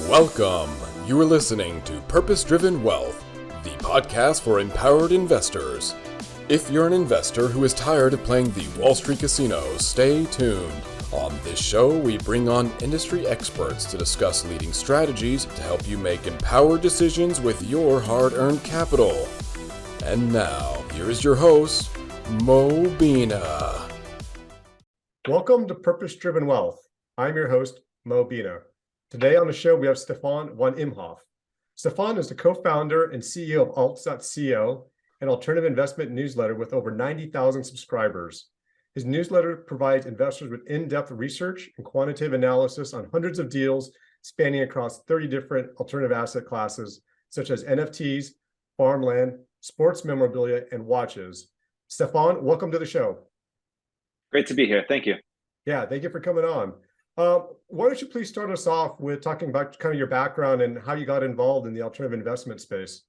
Welcome. You are listening to Purpose-Driven Wealth, the podcast for empowered investors. If you're an investor who is tired of playing the Wall Street casino, stay tuned. On this show, we bring on industry experts to discuss leading strategies to help you make empowered decisions with your hard-earned capital. And now, here is your host, Mo Bina. Welcome to Purpose-Driven Wealth. I'm your host, Mo Bina. Today on the show, we have Stefan Von Imhof. Stefan is the co-founder and CEO of alts.co, an alternative investment newsletter with over 90,000 subscribers. His newsletter provides investors with in-depth research and quantitative analysis on hundreds of deals spanning across 30 different alternative asset classes, such as NFTs, farmland, sports memorabilia, and watches. Stefan, welcome to the show. Great to be here. Thank you. Yeah, thank you for coming on. Why don't you please start us off with talking about kind of your background and how you got involved in the alternative investment space?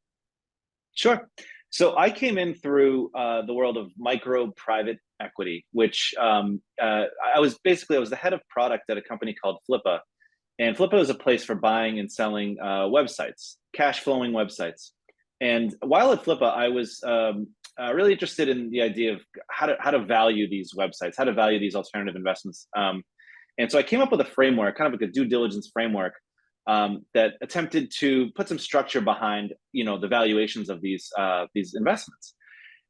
Sure. So I came in through the world of micro private equity, which I was the head of product at a company called Flippa. And Flippa is a place for buying and selling websites, cash flowing websites. And while at Flippa, I was really interested in the idea of how to value these websites, how to value these alternative investments. And so I came up with a framework, kind of like a due diligence framework that attempted to put some structure behind, the valuations of these investments.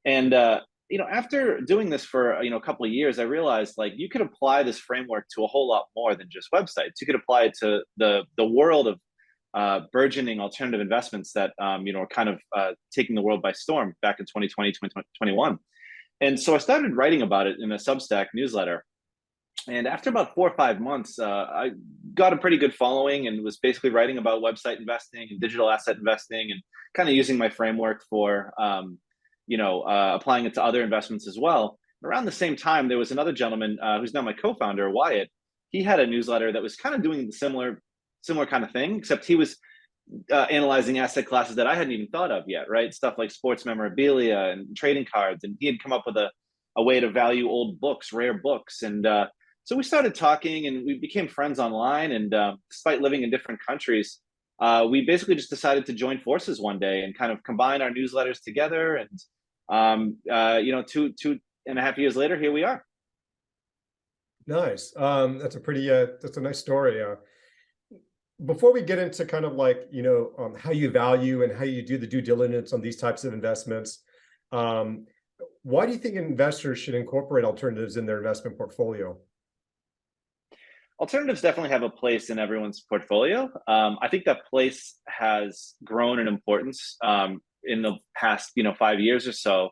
And after doing this for a couple of years, I realized like you could apply this framework to a whole lot more than just websites. You could apply it to the world of burgeoning alternative investments that are kind of taking the world by storm back in 2020, 2021. And so I started writing about it in a Substack newsletter. And after about 4 or 5 months, I got a pretty good following and was basically writing about website investing and digital asset investing and kind of using my framework for, applying it to other investments as well. Around the same time, there was another gentleman who's now my co-founder, Wyatt. He had a newsletter that was kind of doing the similar kind of thing, except he was analyzing asset classes that I hadn't even thought of yet, right? Stuff like sports memorabilia and trading cards. And he had come up with a way to value old books, rare books. And so we started talking and we became friends online. And despite living in different countries, we basically just decided to join forces one day and kind of combine our newsletters together. And, 2.5 years later, here we are. Nice. That's a nice story. Before we get into kind of like, how you value and how you do the due diligence on these types of investments, why do you think investors should incorporate alternatives in their investment portfolio? Alternatives definitely have a place in everyone's portfolio. I think that place has grown in importance in the past, 5 years or so.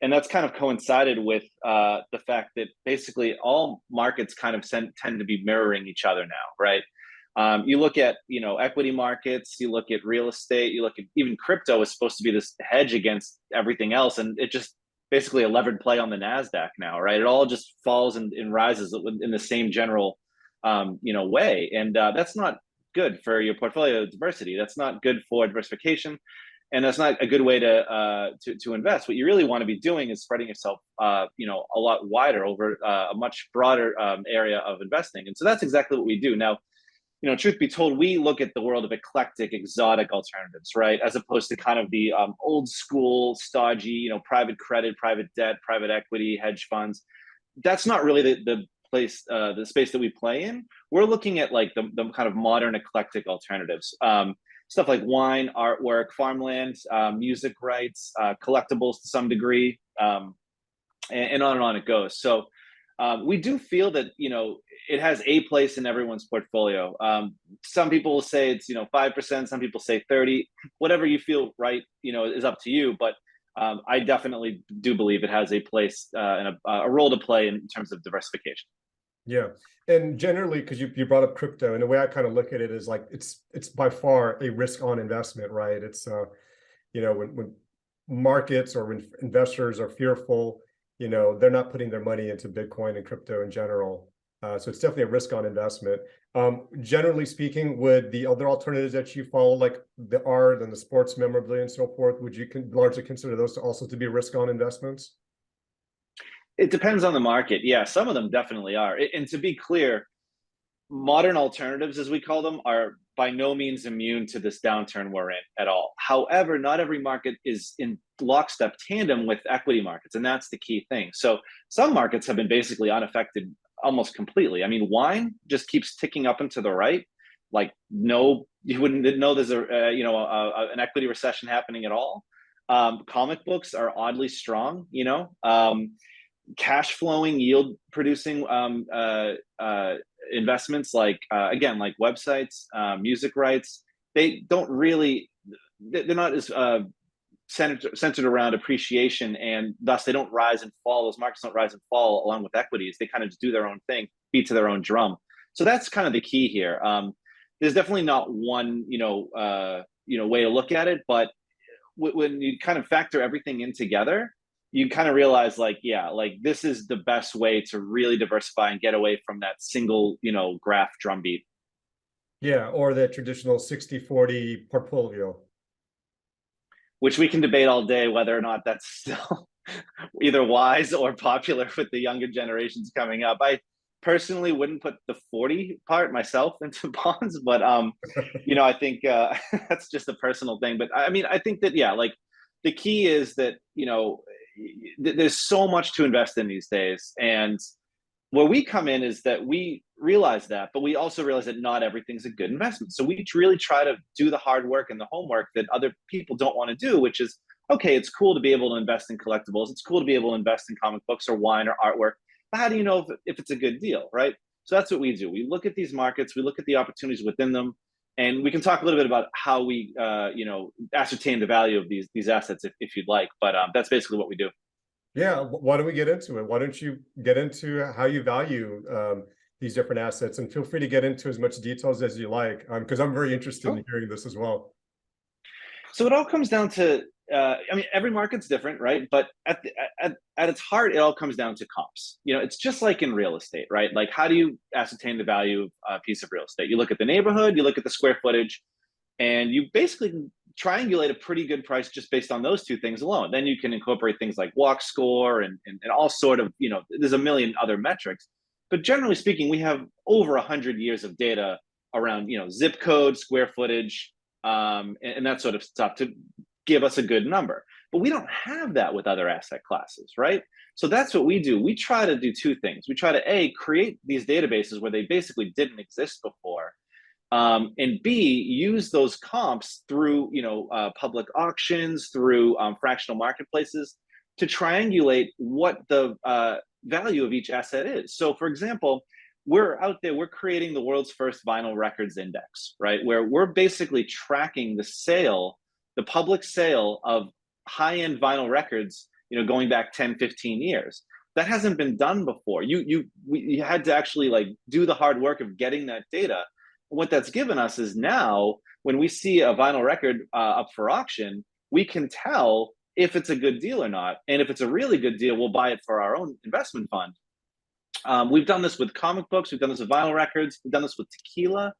And that's kind of coincided with the fact that basically all markets kind of tend to be mirroring each other now, right? You look at, equity markets, you look at real estate, you look at even crypto is supposed to be this hedge against everything else. And it just basically a levered play on the NASDAQ now, right? It all just falls and rises in the same general way. And that's not good for your portfolio diversity. That's not good for diversification. And that's not a good way to invest. What you really want to be doing is spreading yourself, a lot wider over a much broader area of investing. And so that's exactly what we do. Now, truth be told, we look at the world of eclectic, exotic alternatives, right? As opposed to kind of the old school, stodgy, private credit, private debt, private equity, hedge funds. That's not really the space that we play in. We're looking at like the kind of modern eclectic alternatives. Stuff like wine, artwork, farmland, music rights, collectibles to some degree, and on it goes. So we do feel that, it has a place in everyone's portfolio. Some people will say it's, 5%, some people say 30, whatever you feel right, is up to you. But I definitely do believe it has a place and a role to play in terms of diversification. Yeah. And generally, because you brought up crypto, and the way I kind of look at it is like it's by far a risk on investment, right? It's when markets or when investors are fearful, they're not putting their money into Bitcoin and crypto in general. So it's definitely a risk on investment. Generally speaking, would the other alternatives that you follow, like the art and the sports memorabilia and so forth, would you largely consider those to also to be risk on investments? It depends on the market. Yeah, some of them definitely are. And to be clear, modern alternatives, as we call them, are by no means immune to this downturn we're in at all. However, not every market is in lockstep tandem with equity markets, and that's the key thing. So some markets have been basically unaffected almost completely. I mean, wine just keeps ticking up and to the right. Like, no, you wouldn't know there's an equity recession happening at all. Comic books are oddly strong. Cash flowing, yield producing investments like again, like websites, music rights, they don't really, they're not as centered around appreciation, and thus they don't rise and fall. Those markets don't rise and fall along with equities. They kind of just do their own thing, beat to their own drum. So that's kind of the key here. There's definitely not one way to look at it, but when you kind of factor everything in together, you kind of realize, like, yeah, like this is the best way to really diversify and get away from that single, graph drumbeat. Yeah, or the traditional 60-40 portfolio. Which we can debate all day whether or not that's still either wise or popular with the younger generations coming up. I personally wouldn't put the 40 part myself into bonds, but I think that's just a personal thing. But I mean, I think that, yeah, like the key is that, there's so much to invest in these days. And where we come in is that we realize that, but we also realize that not everything's a good investment. So we really try to do the hard work and the homework that other people don't want to do, which is, okay, it's cool to be able to invest in collectibles. It's cool to be able to invest in comic books or wine or artwork. But how do you know if it's a good deal, right? So that's what we do. We look at these markets, we look at the opportunities within them, and we can talk a little bit about how we, ascertain the value of these assets if you'd like. But that's basically what we do. Yeah, why don't we get into it? Why don't you get into how you value these different assets, and feel free to get into as much details as you like, because I'm very interested in hearing this as well. So it all comes down to, every market's different, right? But at its heart, it all comes down to comps. It's just like in real estate, right? Like, how do you ascertain the value of a piece of real estate? You look at the neighborhood, you look at the square footage, and you basically triangulate a pretty good price just based on those two things alone. Then you can incorporate things like walk score and all sort of, there's a million other metrics. But generally speaking, we have over 100 years of data around, zip code, square footage, and that sort of stuff to give us a good number. But we don't have that with other asset classes, right? So that's what we do. We try to do two things. We try to create these databases where they basically didn't exist before, and B, use those comps through public auctions, through fractional marketplaces, to triangulate what the value of each asset is. So, for example, we're out there, we're creating the world's first vinyl records index, right? Where we're basically tracking the public sale of high-end vinyl records, going back 10, 15 years. That hasn't been done before. You had to actually do the hard work of getting that data. What that's given us is now when we see a vinyl record up for auction, we can tell if it's a good deal or not. And if it's a really good deal, we'll buy it for our own investment fund. We've done this with comic books. We've done this with vinyl records. We've done this with tequila.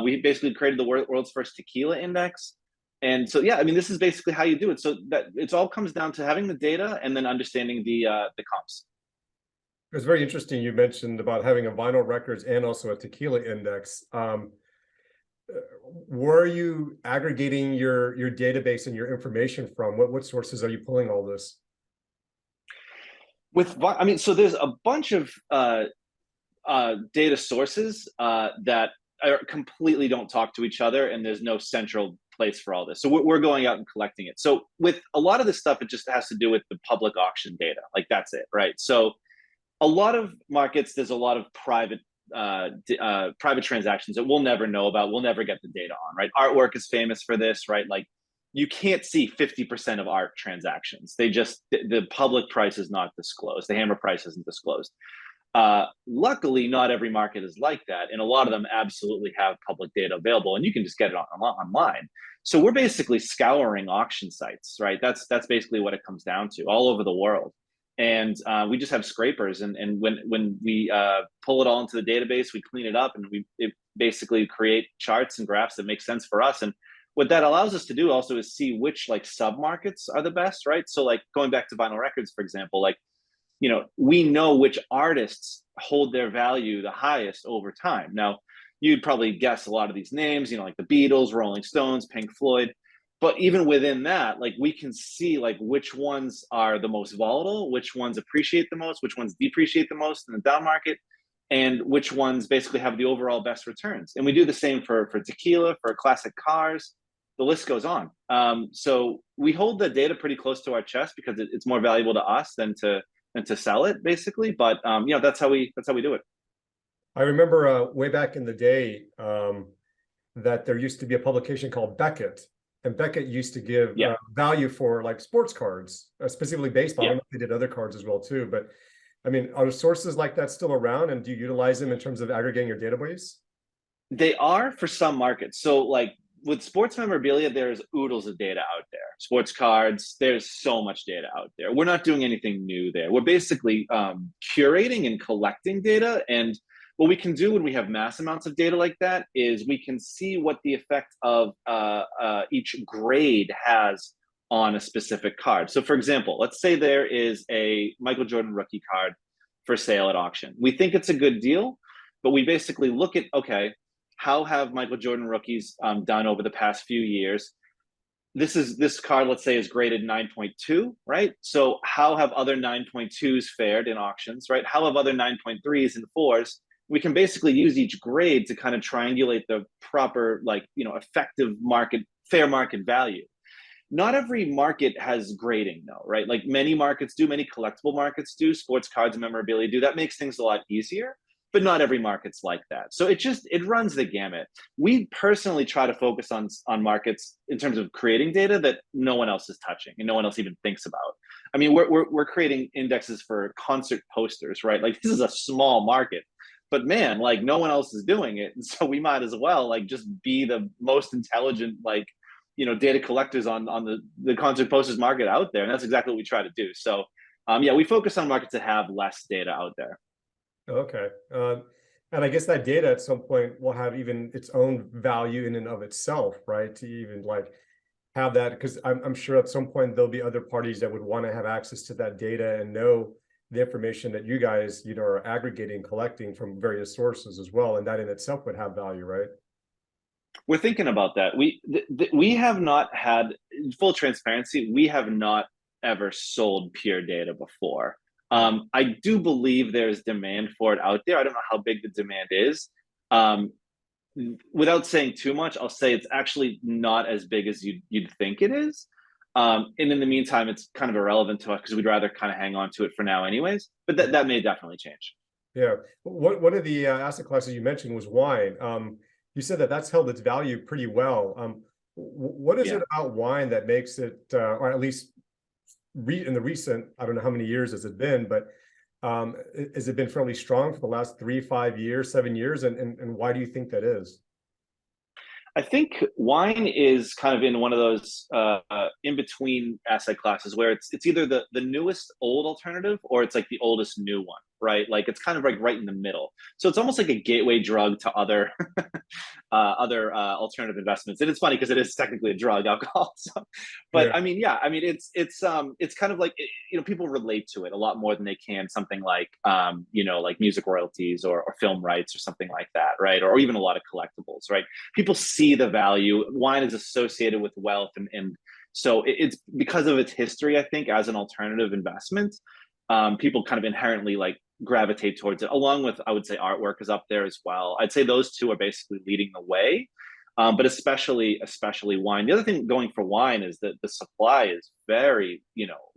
We basically created the world's first tequila index. And so, yeah, this is basically how you do it. So that it all comes down to having the data and then understanding the comps. It's very interesting. You mentioned about having a vinyl records and also a tequila index. Where are you aggregating your database and your information from? What sources are you pulling all this? So there's a bunch of data sources that completely don't talk to each other, and there's no central place for all this. So we're going out and collecting it. So with a lot of this stuff, it just has to do with the public auction data. Like, that's it, right? So a lot of markets, there's a lot of private transactions that we'll never know about. We'll never get the data on, right? Artwork is famous for this, right? Like, you can't see 50% of art transactions. The public price is not disclosed. The hammer price isn't disclosed. Luckily, not every market is like that. And a lot of them absolutely have public data available, and you can just get it online. So we're basically scouring auction sites, right? That's basically what it comes down to, all over the world. And we just have scrapers, and when we pull it all into the database, we clean it up, and it basically create charts and graphs that make sense for us. And what that allows us to do also is see which sub markets are the best, right? So going back to vinyl records, for example, we know which artists hold their value the highest over time. Now, you'd probably guess a lot of these names, like the Beatles, Rolling Stones, Pink Floyd. But even within that, like, we can see like which ones are the most volatile, which ones appreciate the most, which ones depreciate the most in the down market, and which ones basically have the overall best returns. And we do the same for tequila, for classic cars. The list goes on. So we hold the data pretty close to our chest because it's more valuable to us than to sell it, basically. But that's how we do it. I remember way back in the day that there used to be a publication called Beckett, and Beckett used to give value for like sports cards, specifically baseball. I don't know if they did other cards as well too, but I mean, are sources like that still around, and do you utilize them in terms of aggregating your database? They are for some markets. So like with sports memorabilia, there's oodles of data out there. Sports cards, there's so much data out there. We're not doing anything new there. We're basically curating and collecting data. And what we can do when we have mass amounts of data like that is we can see what the effect of each grade has on a specific card. So for example, let's say there is a Michael Jordan rookie card for sale at auction. We think it's a good deal, but we basically look at, okay, how have Michael Jordan rookies done over the past few years? This card, let's say, is graded 9.2, right? So how have other 9.2s fared in auctions, right? How have other 9.3s and 4s? We can basically use each grade to kind of triangulate the proper, effective market, fair market value. Not every market has grading though, right? Like many markets do, many collectible markets do, sports cards and memorabilia do. That makes things a lot easier, but not every market's like that. So it runs the gamut. We personally try to focus on markets in terms of creating data that no one else is touching and no one else even thinks about. I mean, we're creating indexes for concert posters, right? Like this is a small market, but man, like no one else is doing it. And so we might as well like just be the most intelligent, data collectors on the concert posters market out there. And that's exactly what we try to do. So we focus on markets that have less data out there. Okay. And I guess that data at some point will have even its own value in and of itself, right? To even like have that, because I'm sure at some point there'll be other parties that would want to have access to that data and know the information that you guys, are aggregating, collecting from various sources as well. And that in itself would have value, right? We're thinking about that. We have not had, full transparency, we have not ever sold pure data before. I do believe there's demand for it out there. I don't know how big the demand is. Without saying too much, I'll say it's actually not as big as you'd think it is. And in the meantime, it's kind of irrelevant to us because we'd rather kind of hang on to it for now anyways. But that may definitely change. Yeah. One of the asset classes you mentioned was wine. You said that that's held its value pretty well. What is it about wine that makes it, or at least in the recent, I don't know how many years has it been, but has it been fairly strong for the last 3, 5 years, 7 years? And why do you think that is? I think wine is kind of in one of those in between asset classes where it's either the newest old alternative or it's like the oldest new one, right? Like it's kind of like right in the middle. So it's almost like a gateway drug to other other alternative investments. And it's funny because it is technically a drug, alcohol. So, but I mean, it's kind of like people relate to it a lot more than they can something like like music royalties or film rights or something like that, right? Or even a lot of collectibles, right? People see the value. Wine is associated with wealth, and so it's because of its history, I think, as an alternative investment. People kind of inherently like gravitate towards it, along with, I would say, artwork is up there as well. I'd say those two are basically leading the way, but especially wine. The other thing going for wine is that the supply is very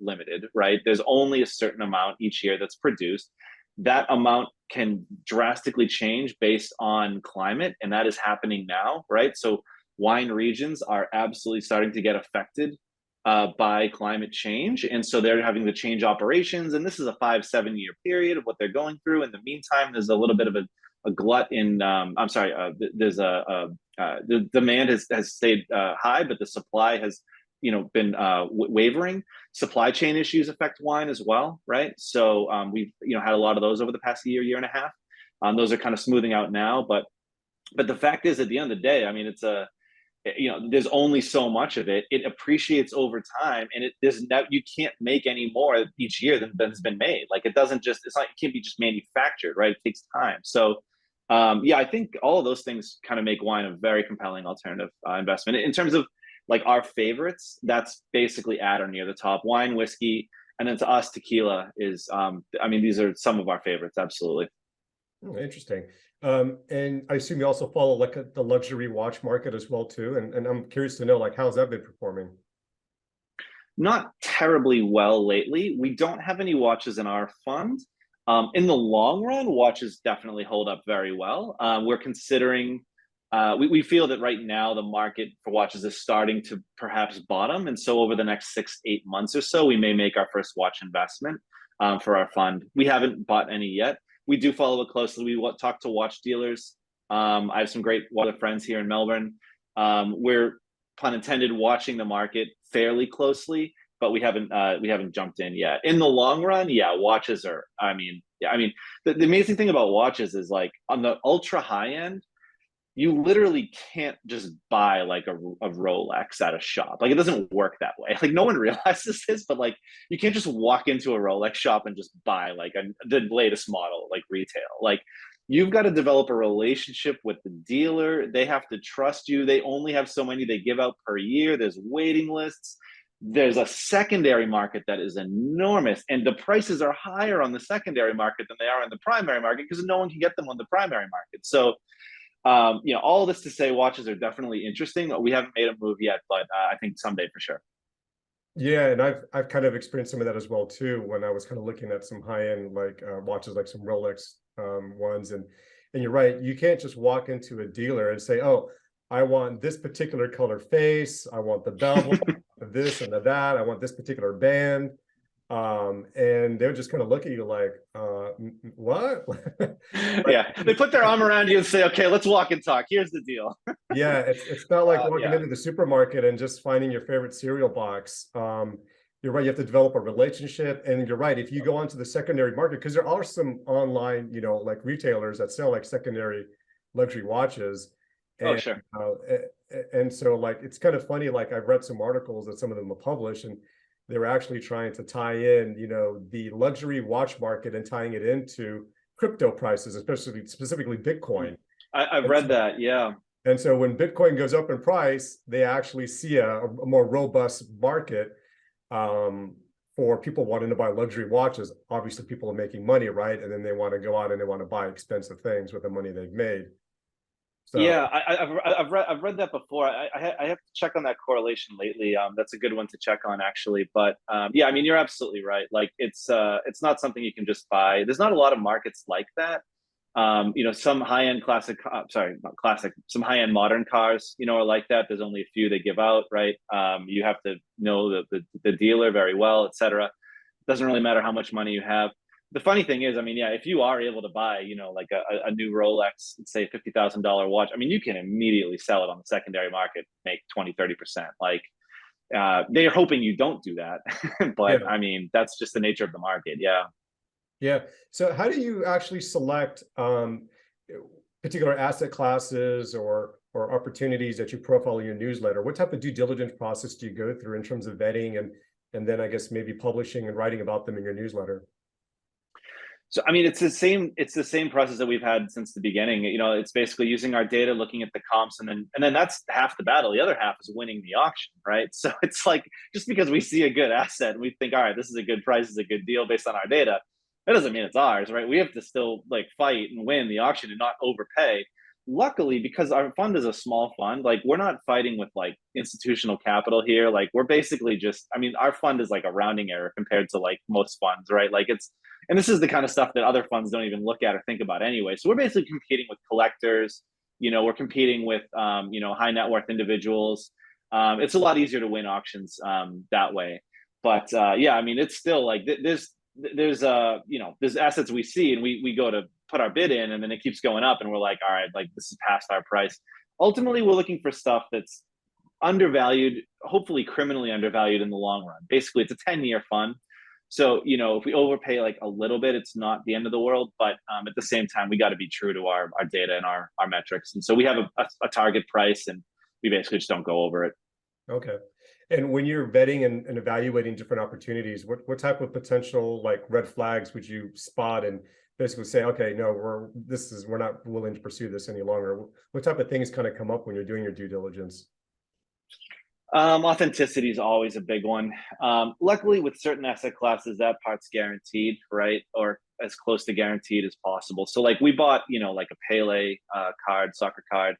limited, right? There's only a certain amount each year that's produced. That amount can drastically change based on climate, and that is happening now, right? So wine regions are absolutely starting to get affected by climate change, and so they're having to change operations. And this is a 5-7 year period of what they're going through. In the meantime, there's a little bit of a glut in. There's the demand has stayed high, but the supply has been wavering. Supply chain issues affect wine as well, right? So we've had a lot of those over the past year and a half. Those are kind of smoothing out now, but the fact is, at the end of the day, I mean, there's only so much of it. It appreciates over time, and you can't make any more each year than's been made. Like it doesn't just, it's not, it can't be just manufactured, right? It takes time. So yeah, I think all of those things kind of make wine a very compelling alternative investment. In terms of like our favorites, that's basically at or near the top. Wine, whiskey, and then to us, tequila is. I mean, these are some of our favorites. Absolutely. Interesting. And I assume you also follow like the luxury watch market as well too. And I'm curious to know, like, how's that been performing? Not terribly well lately. We don't have any watches in our fund. In the long run, watches definitely hold up very well. We're considering, we feel that right now the market for watches is starting to perhaps bottom. And so over the next 6 to 8 months or so, we may make our first watch investment for our fund. We haven't bought any yet. We do follow it closely. We talk to watch dealers. I have some great friends here in Melbourne. We're, pun intended, watching the market fairly closely, but we haven't jumped in yet. In the long run, yeah, watches are. The amazing thing about watches is like on the ultra high end, you literally can't just buy like a Rolex at a shop. Like it doesn't work that way. Like no one realizes this, but like you can't just walk into a Rolex shop and just buy like the latest model, like retail. Like you've got to develop a relationship with the dealer. They have to trust you. They only have so many they give out per year. There's waiting lists. There's a secondary market that is enormous, and the prices are higher on the secondary market than they are in the primary market because no one can get them on the primary market. So all this to say, watches are definitely interesting. We haven't made a move yet, but I think someday for sure. Yeah, and I've kind of experienced some of that as well too when I was kind of looking at some high end like watches, like some Rolex ones, and you're right, you can't just walk into a dealer and say, oh, I want this particular color face, I want the bevel, this and that, I want this particular band. And they'll just kind of look at you like, what? Yeah, they put their arm around you and say, okay, let's walk and talk. Here's the deal. Yeah, it's not like walking into the supermarket and just finding your favorite cereal box. You're right, you have to develop a relationship. And you're right, if you go onto the secondary market, because there are some online, like retailers that sell like secondary luxury watches. And, sure. And so like, it's kind of funny, like I've read some articles that some of them are published, and they were actually trying to tie in, the luxury watch market and tying it into crypto prices, especially specifically Bitcoin. I've read that, yeah. And so when Bitcoin goes up in price, they actually see a more robust market for people wanting to buy luxury watches. Obviously, people are making money, right? And then they want to go out and they want to buy expensive things with the money they've made. So, yeah, I've read that before. I have to check on that correlation lately. That's a good one to check on actually. But yeah, I mean, you're absolutely right. Like it's not something you can just buy. There's not a lot of markets like that. Some high-end some high-end modern cars, are like that. There's only a few they give out, right? You have to know the dealer very well, etc. Doesn't really matter how much money you have. The funny thing is, I mean, yeah, if you are able to buy, like a new Rolex, say $50,000 watch, I mean, you can immediately sell it on the secondary market, make 20-30%. Like they're hoping you don't do that. But yeah. I mean, that's just the nature of the market. Yeah. Yeah. So how do you actually select particular asset classes or opportunities that you profile in your newsletter? What type of due diligence process do you go through in terms of vetting and then I guess maybe publishing and writing about them in your newsletter? So, I mean, it's the same process that we've had since the beginning. It's basically using our data, looking at the comps, and then that's half the battle. The other half is winning the auction, right? So it's like, just because we see a good asset and we think, all right, this is a good price, this is a good deal based on our data, that doesn't mean it's ours, right? We have to still like fight and win the auction and not overpay. Luckily, because our fund is a small fund, like we're not fighting with like institutional capital here. Like we're basically just, I mean, our fund is like a rounding error compared to like most funds, right? Like and this is the kind of stuff that other funds don't even look at or think about anyway. So we're basically competing with collectors, we're competing with, high net worth individuals. It's a lot easier to win auctions that way. But yeah, I mean, it's still like there's assets we see and we go to put our bid in and then it keeps going up and we're like, all right, like this is past our price. Ultimately, we're looking for stuff that's undervalued, hopefully criminally undervalued in the long run. Basically, it's a 10-year fund. So, if we overpay like a little bit, it's not the end of the world. But at the same time, we got to be true to our data and our metrics. And so we have a target price, and we basically just don't go over it. Okay. And when you're vetting and evaluating different opportunities, what type of potential like red flags would you spot and basically say, okay, no, we're not willing to pursue this any longer? What type of things kind of come up when you're doing your due diligence? Authenticity is always a big one. Luckily, with certain asset classes, that part's guaranteed, right? Or as close to guaranteed as possible. So like we bought, like a Pele soccer card,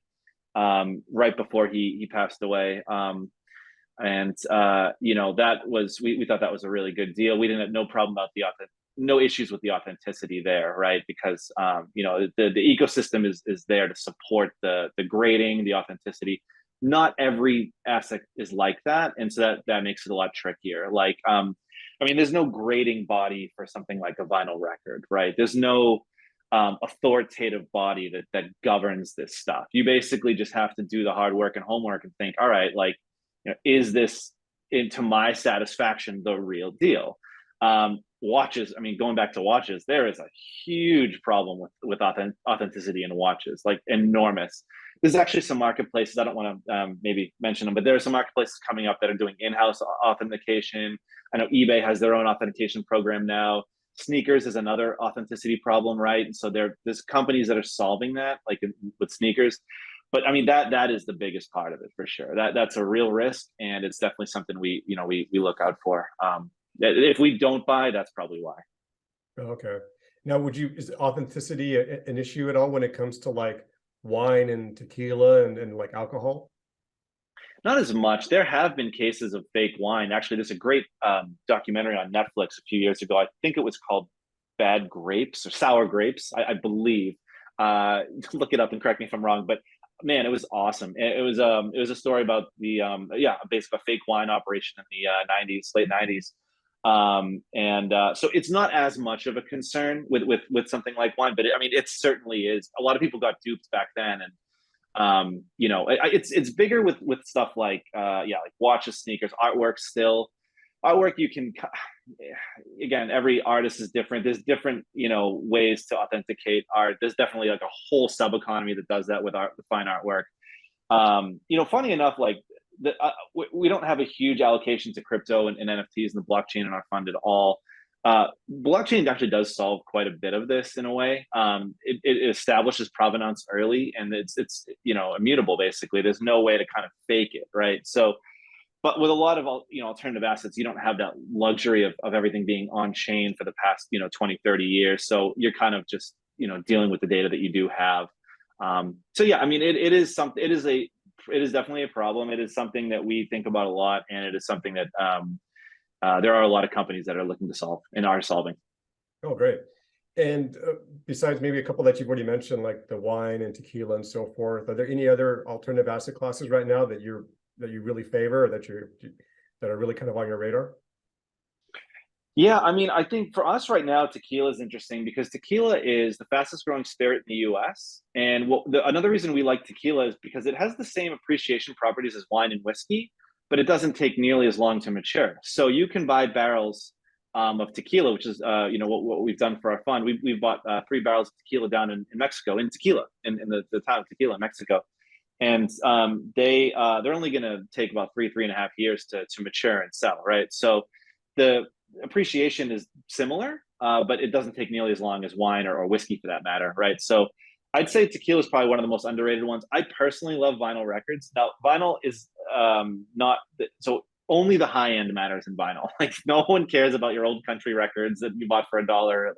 right before he passed away. And that was, we thought that was a really good deal. We didn't have no problem about no issues with the authenticity there, right? Because the ecosystem is there to support the grading, the authenticity. Not every asset is like that, and so that makes it a lot trickier. Like, there's no grading body for something like a vinyl record, right? There's no authoritative body that governs this stuff. You basically just have to do the hard work and homework and think, all right, like, is this, into my satisfaction, the real deal? Watches, going back to watches, there is a huge problem with authenticity in watches, like enormous. There's actually some marketplaces, I don't want to maybe mention them, but there are some marketplaces coming up that are doing in-house authentication. I know eBay has their own authentication program now. Sneakers is another authenticity problem, right? And so there's companies that are solving that, like with sneakers. But that is the biggest part of it for sure. That's a real risk, and it's definitely something we look out for. If we don't buy, that's probably why. Okay. Now, is authenticity an issue at all when it comes to like wine and tequila and like alcohol? Not as much. There have been cases of fake wine. Actually, there's a great documentary on Netflix a few years ago. I think it was called Bad Grapes or Sour Grapes, I believe. Look it up and correct me if I'm wrong, but man, it was awesome. It was a story about the basically a fake wine operation in the late 90s. So it's not as much of a concern with something like wine, but it certainly is. A lot of people got duped back then, and it's bigger with stuff like like watches, sneakers, artwork. Still, artwork, you can, again, every artist is different. There's different ways to authenticate art. There's definitely like a whole sub economy that does that with fine artwork. Funny enough, like we don't have a huge allocation to crypto and NFTs and the blockchain in our fund at all. Blockchain actually does solve quite a bit of this in a way. It establishes provenance early, and it's immutable basically. There's no way to kind of fake it, right? So, but with a lot of alternative assets, you don't have that luxury of everything being on chain for the past 20, 30 years. So you're kind of just dealing with the data that you do have. It is something. It is definitely a problem. It is something that we think about a lot, and it is something that there are a lot of companies that are looking to solve and are solving. Oh, great. And besides maybe a couple that you've already mentioned, like the wine and tequila and so forth, are there any other alternative asset classes right now that you really favor, or that are really kind of on your radar? Yeah, I think for us right now, tequila is interesting because tequila is the fastest growing spirit in the US. And another reason we like tequila is because it has the same appreciation properties as wine and whiskey, but it doesn't take nearly as long to mature. So you can buy barrels of tequila, which is what we've done for our fund. We've bought 3 barrels of tequila down in Mexico, in Tequila, in the town of Tequila, Mexico. And they're only going to take about 3.5 years to mature and sell, right? So the appreciation is similar, but it doesn't take nearly as long as wine or whiskey for that matter, right? So I'd say tequila is probably one of the most underrated ones. I personally love vinyl records. Now, vinyl is so only the high end matters in vinyl. Like no one cares about your old country records that you bought for $1.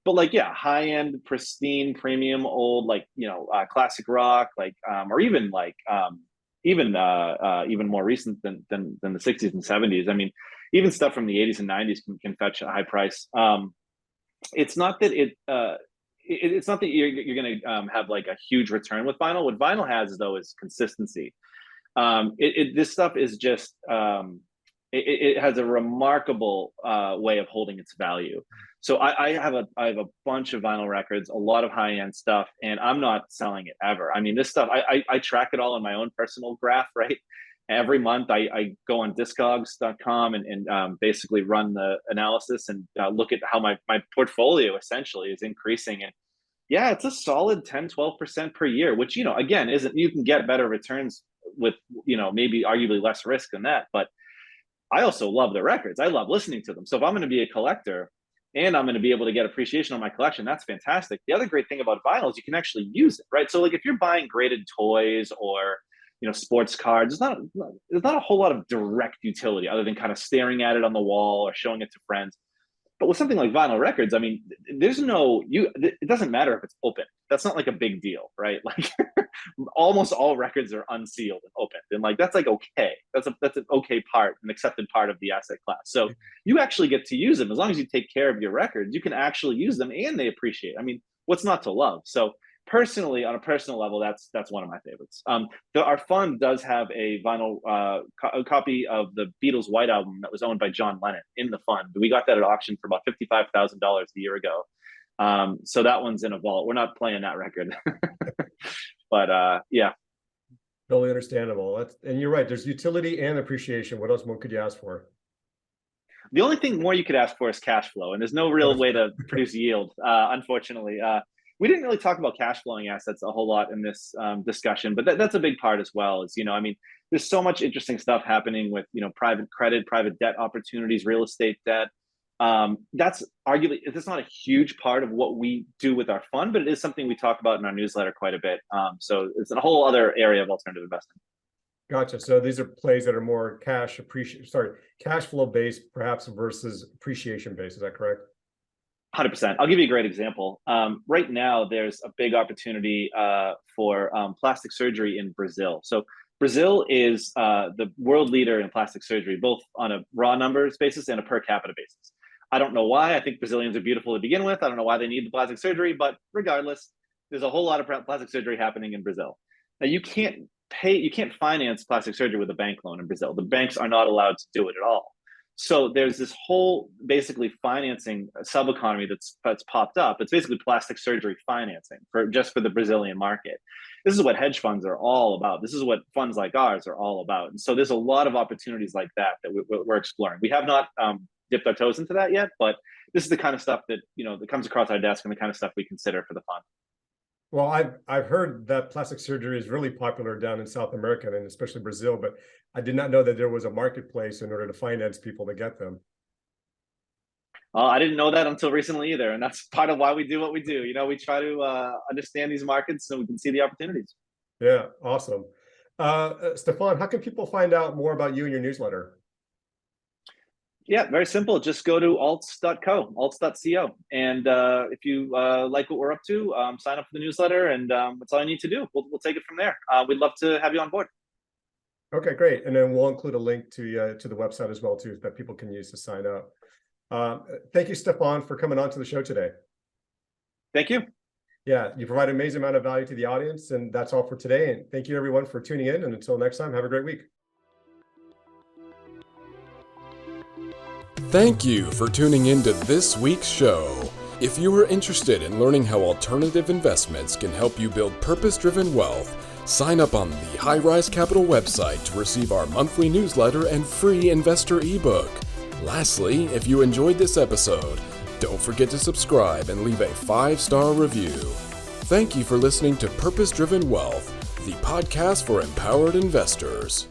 But high end, pristine, premium, old, classic rock, or even even more recent than the 60s and 70s. Even stuff from the 80s and 90s can fetch a high price. It's not that it's not that you're going to have like a huge return with vinyl. What vinyl has though is consistency. This stuff is just it has a remarkable way of holding its value. So I have a bunch of vinyl records, a lot of high end stuff, and I'm not selling it ever. This stuff I track it all in my own personal graph, right? Every month I go on discogs.com and basically run the analysis and look at how my portfolio essentially is increasing. And yeah, it's a solid 10, 12% per year, which, again, you can get better returns with, maybe arguably less risk than that. But I also love the records. I love listening to them. So if I'm going to be a collector and I'm going to be able to get appreciation on my collection, that's fantastic. The other great thing about vinyl is you can actually use it, right? So like if you're buying graded toys or, sports cards, there's not a whole lot of direct utility other than kind of staring at it on the wall or showing it to friends. But with something like vinyl records, I mean, it doesn't matter if it's open. That's not like a big deal, right? Like almost all records are unsealed and opened. And like, that's like, okay, that's an okay part, an accepted part of the asset class. So you actually get to use them as long as you take care of your records, you can actually use them and they appreciate. I mean, what's not to love? So personally, on a personal level, that's one of my favorites. Our fund does have a vinyl a copy of the Beatles' White Album that was owned by John Lennon in the fund. We got that at auction for about $55,000 a year ago. So that one's in a vault. We're not playing that record, but yeah. Totally understandable. And you're right. There's utility and appreciation. What else more could you ask for? The only thing more you could ask for is cash flow, and there's no real way to produce yield, unfortunately. We didn't really talk about cash flowing assets a whole lot in this discussion, but that's a big part as well. Is, I mean, there's so much interesting stuff happening with, private credit, private debt opportunities, real estate debt. That's not a huge part of what we do with our fund, but it is something we talk about in our newsletter quite a bit. So it's a whole other area of alternative investing. Gotcha. So these are plays that are more cash flow based, perhaps, versus appreciation based. Is that correct? 100%. I'll give you a great example. Right now, there's a big opportunity for plastic surgery in Brazil. So Brazil is the world leader in plastic surgery, both on a raw numbers basis and a per capita basis. I don't know why. I think Brazilians are beautiful to begin with. I don't know why they need the plastic surgery, but regardless, there's a whole lot of plastic surgery happening in Brazil. Now, you can't finance plastic surgery with a bank loan in Brazil. The banks are not allowed to do it at all. So there's this whole basically financing sub-economy that's popped up. It's basically plastic surgery financing for the Brazilian market. This is what hedge funds are all about. This is what funds like ours are all about. And so there's a lot of opportunities like that we're exploring. We have not dipped our toes into that yet, but this is the kind of stuff that, that comes across our desk and the kind of stuff we consider for the fund. Well, I've heard that plastic surgery is really popular down in South America and especially Brazil, but I did not know that there was a marketplace in order to finance people to get them. I didn't know that until recently either, and that's part of why we do what we do. We try to understand these markets so we can see the opportunities. Yeah, awesome. Stefan, how can people find out more about you and your newsletter? Yeah, very simple. Just go to alts.co. And if you like what we're up to, sign up for the newsletter, and that's all you need to do. We'll take it from there. We'd love to have you on board. Okay, great. And then we'll include a link to the website as well, too, that people can use to sign up. Thank you, Stefan, for coming on to the show today. Thank you. Yeah, you provide an amazing amount of value to the audience, and that's all for today. And thank you, everyone, for tuning in. And until next time, have a great week. Thank you for tuning in to this week's show. If you are interested in learning how alternative investments can help you build purpose-driven wealth, sign up on the High Rise Capital website to receive our monthly newsletter and free investor ebook. Lastly, if you enjoyed this episode, don't forget to subscribe and leave a 5-star review. Thank you for listening to Purpose Driven Wealth, the podcast for empowered investors.